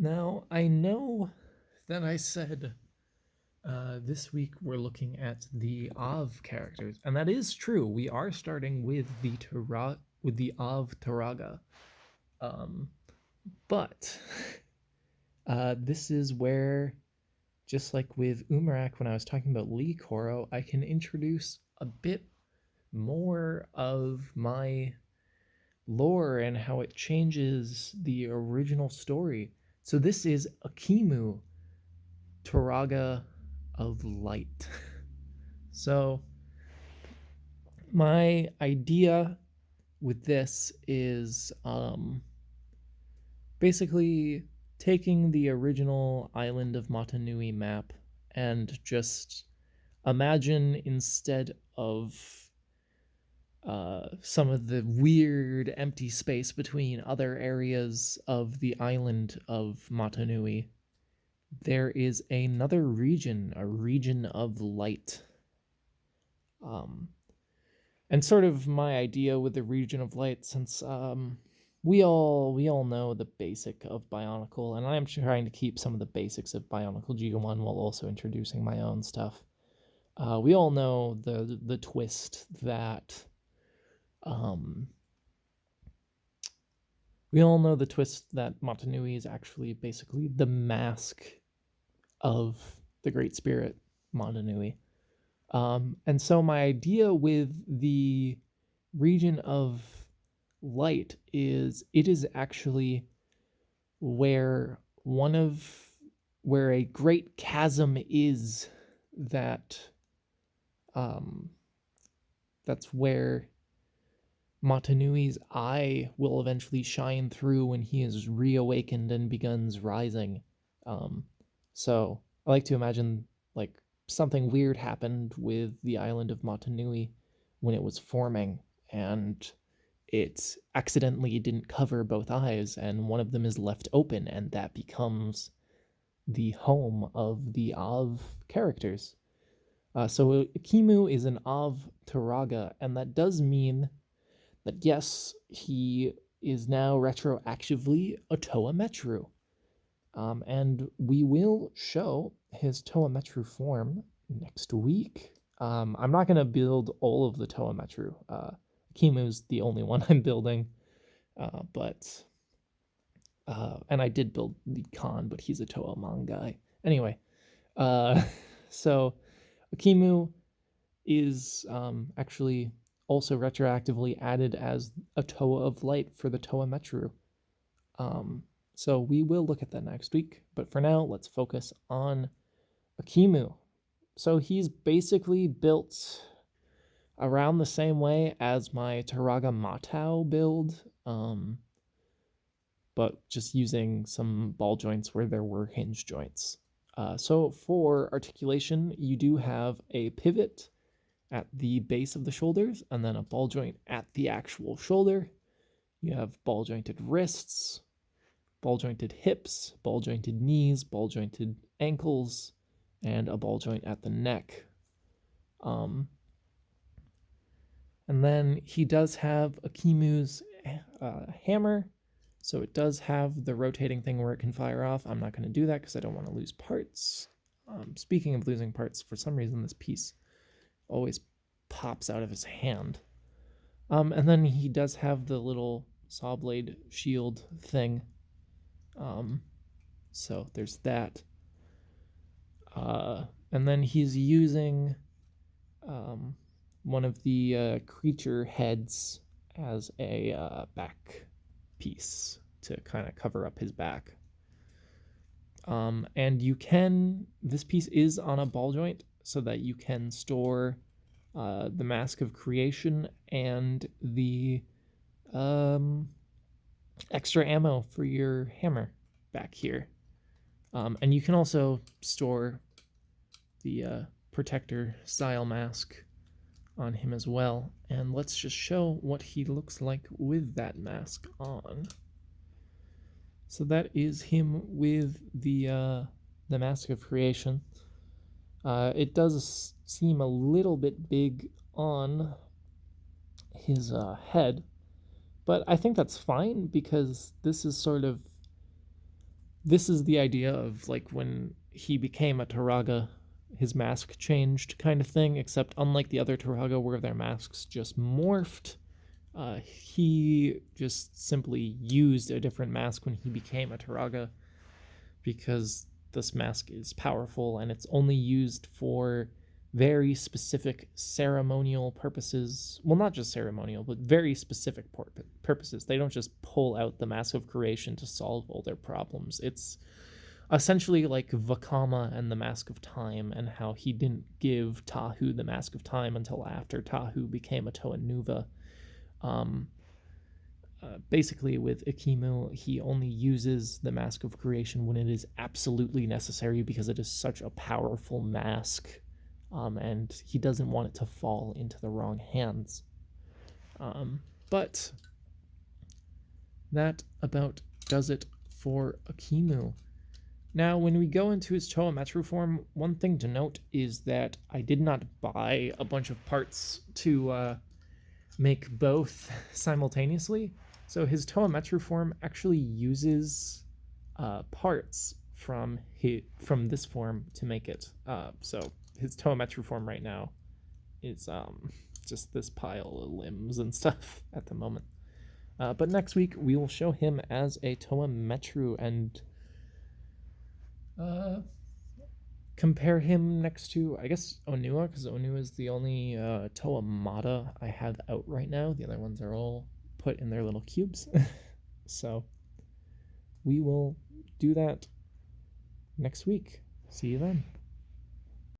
Now, I know that I said this week we're looking at the Av characters, and that is true. We are starting with the Av Turaga. Um, but this is where, just like with Umarak when I was talking about Lee Koro, I can introduce a bit more of my lore and how it changes the original story. So this is Ekimu, Turaga of Light. So my idea with this is basically taking the original island of Matanui map and just imagine, instead of some of the weird empty space between other areas of the island of Matanui, there is another region, a region of light. Um, and sort of my idea with the region of light, since we all know the basic of Bionicle, and I'm trying to keep some of the basics of Bionicle G1 while also introducing my own stuff. We all know the twist that um, Matanui is actually basically the mask of the Great Spirit Matanui. And so my idea with the region of light is it is actually where where a great chasm is, that that's where Matanui's eye will eventually shine through when he is reawakened and begins rising. Um, so I like to imagine, like, something weird happened with the island of Matanui when it was forming, and it accidentally didn't cover both eyes, and one of them is left open, and that becomes the home of the Av characters. So Ekimu is an Av Turaga, and that does mean that yes, he is now retroactively a Toa Metru. And we will show his Toa Metru form next week. I'm not going to build all of the Toa Metru. Kimu's the only one I'm building, but and I did build the Khan, but he's a Toa Mon guy. Anyway, uh, so Akimu is actually also retroactively added as a Toa of Light for the Toa Metru. So we will look at that next week, but for now, let's focus on Akimu. So he's basically built around the same way as my Turaga Matau build, but just using some ball joints where there were hinge joints. So for articulation, you do have a pivot at the base of the shoulders and then a ball joint at the actual shoulder. You have ball jointed wrists, ball jointed hips, ball jointed knees, ball jointed ankles, and a ball joint at the neck. And then he does have Akimu's hammer, so it does have the rotating thing where it can fire off. I'm not going to do that because I don't want to lose parts. Speaking of losing parts, for some reason this piece always pops out of his hand. And then he does have the little saw blade shield thing. So there's that. And then he's using one of the creature heads as a back piece to kind of cover up his back. And this piece is on a ball joint so that you can store the Mask of Creation and the extra ammo for your hammer back here. And you can also store the Protector style mask on him as well. And let's just show what he looks like with that mask on. So that is him with the Mask of Creation. It does seem a little bit big on his head, but I think that's fine because this is sort of this is the idea of like when he became a Turaga, his mask changed kind of thing, except unlike the other Turaga where their masks just morphed, he just simply used a different mask when he became a Turaga because this mask is powerful and it's only used for very specific ceremonial purposes. Well, not just ceremonial, but very specific purposes. They don't just pull out the mask of creation to solve all their problems. It's essentially like Vakama and the Mask of Time, and how he didn't give Tahu the Mask of Time until after Tahu became a Toa Nuva. Um, Basically, with Ekimu, he only uses the Mask of Creation when it is absolutely necessary because it is such a powerful mask, and he doesn't want it to fall into the wrong hands. But that about does it for Ekimu. Now, when we go into his Toa Metru form, one thing to note is that I did not buy a bunch of parts to make both simultaneously. So his Toa Metru form actually uses parts from this form to make it. So his Toa Metru form right now is just this pile of limbs and stuff at the moment. But next week we will show him as a Toa Metru and compare him next to, I guess, Onua, because Onua is the only Toa Mata I have out right now. The other ones are all put in their little cubes. So we will do that next week. See you then.